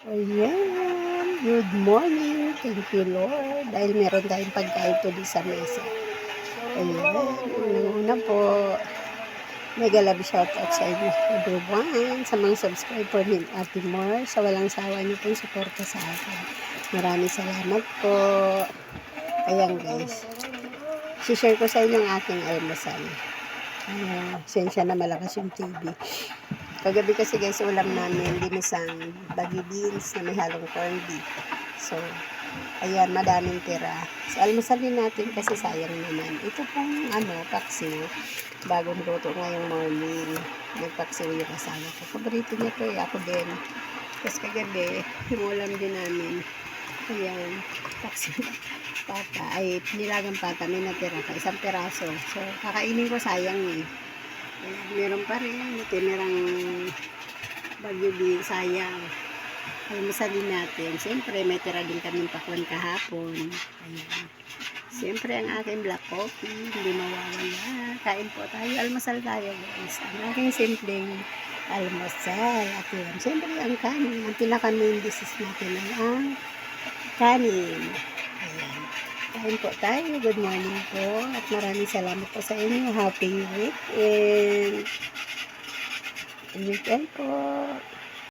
Ayan, good morning. Thank you, Lord. Dahil meron tayong pagkain today sa mesa. Ayan, unang-una po, mega love shoutout sa inyo, everyone, sa mga subscriber ni Ate Mar, sa walang sawa niyo pong suporta sa akin. Maraming salamat po. Ayan guys, share ko sa inyo ang aking almusal. Sensya na malakas yung TV. Kagabi kasi guys, ulam namin ginisang baggy beans na may halong corned beef. So, ayan, madaming tira. So, almasalin natin kasi sayang naman. Ito pong, paksiw. Bagong luto ngayong morning. Nagpaksiw yung asawa ko. Paborito niya to ako din. Tapos kagabi, yung ulam din namin. Ayan, paksiw. Pata, ay nilagang pata, may natira pa, isang peraso. So, kakainin ko sayang eh. Meron pa rin, tinirang bagyo din, sayang. Almasalin natin. Siyempre, may tira din kaming pakwan kahapon. Ayan. Siyempre, ang aking black coffee, hindi mawawala. Kain po tayo, almasal tayo guys. Ang aking simpleng almasal. At yun, siyempre, ang kanin. Ang pinaka-main dishes natin ang kanin. Ayan. Kain po tayo. Good morning po. At maraming salamat po sa inyo. Happy weekend. Weekend po.